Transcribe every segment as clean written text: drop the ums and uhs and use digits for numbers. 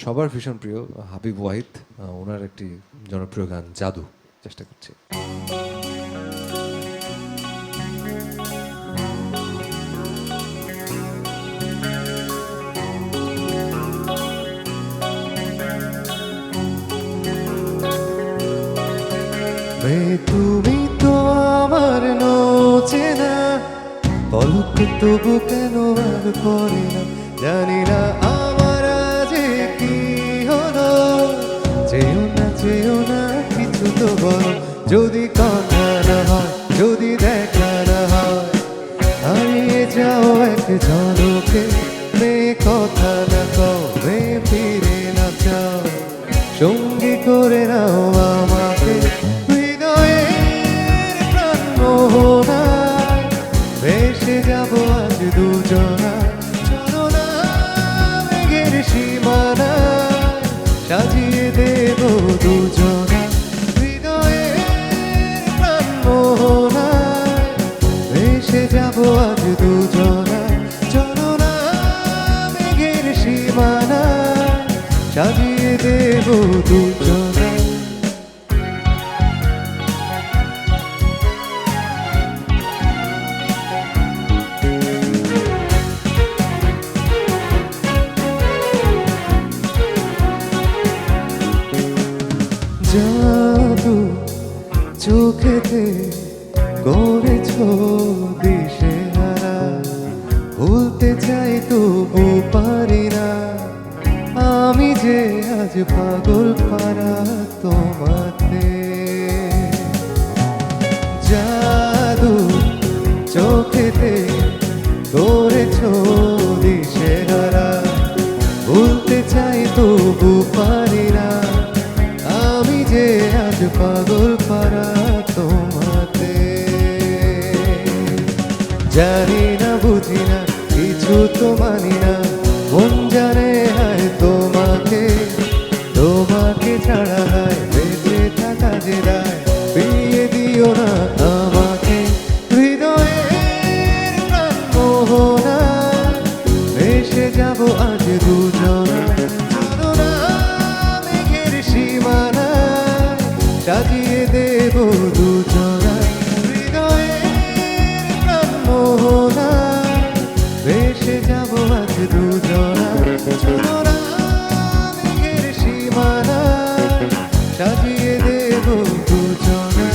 সবার ভীষণ প্রিয় হাবিব ওয়াহিদ, ওনার একটি জনপ্রিয় গান জাদু চেষ্টা করছি। তুমি তো আমার চেনা পলক তবু কেন আর পড়ে না, জানি না আমার আজ কি হলো। যেও না কিছু তো বলো, যদি কথা না হয়, যদি দেখা না হয়, হারিয়ে যাও এক ঝলকে। মেয়ে কথা না কবে ফিরে না চাও, সঙ্গী করে নাও আমাকে হৃদয়ের প্রাণ মোহনায়। ভেসে যাবো আজ দুজনা, চলো না মেঘের সীমানায়, সাজিয়ে দেব দুজনা হৃদয়ের প্রাণ মোহনায়। ভেসে যাবো আজ দুজনা, চলো না মেঘের সীমানায়, সাজিয়ে দেব দুজনা। জাদু চোখেতে করেছ দিশেহারা, ভুলতে চাই তবু পারি না, আমি যে আজ পাগল পারা তোমাতে। জাদু চোখেতে করেছ দিশেহারা, ভুলতে চাই তবু পারি না, আমি যে আজ পাগল পারা তোমাতে। জানি না বুঝি না কিছু তো মানি না, মন জানে হায় তোমাকে, তোমাকে ছাড়া হায় বেঁচে থাকা যে দায়, ফিরিয়ে দিও না আমাকে হৃদয়ের প্রাণ মোহনায়। ভেসে যাবো আজ দুজনা, চলো না মেঘের সীমানায়, সাজিয়ে দেব দুজনা হৃদয়ের প্রাণ মোহনায়। ভেসে যাবো আজ দুজনা, চলো না মেঘের সীমানায়, সাজিয়ে দেব দুজনা।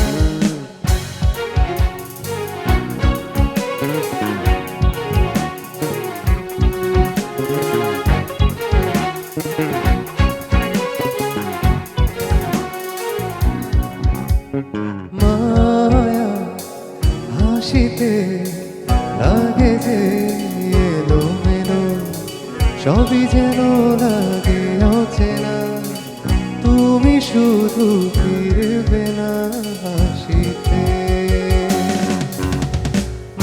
মায়া হাসিতে লাগে যে এলোমেলো, সবই যেন লাগে অচেনা, তুমি শুধু ফিরবে না হাসিতে।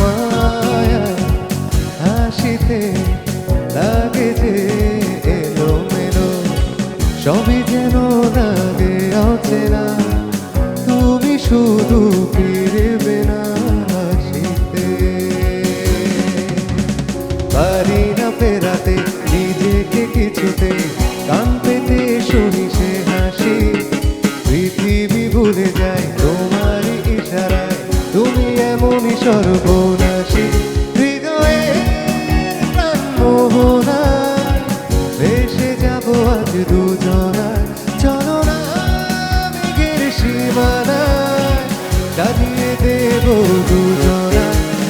মায়া হাসিতে লাগে যে এলোমেলো, সবই যেন লাগে অচেনা, তুমি শুধু ফিরবে না হাসিতে। পারি না ফেরাতে নিজেকে কিছুতে, কান পেতে শুনি সে হাসি, পৃথিবী ভুলে যায় তোমারই ইশারায়, তুমি এমনই সর্বনাশী। হৃদয়ের প্রাণ মোহনায়, ভেসে যাবো আজ দুজনা, চলো না মেঘের সীমানায়, সাজিয়ে দেব দুজনা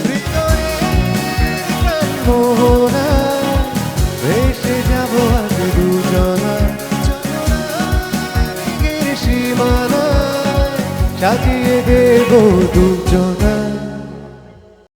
হৃদয়ের প্রাণ মোহনায়। ভেসে যাবো আজ দুজনা, চলো না মেঘের সীমানায়, সাজিয়ে দেব দুজনা।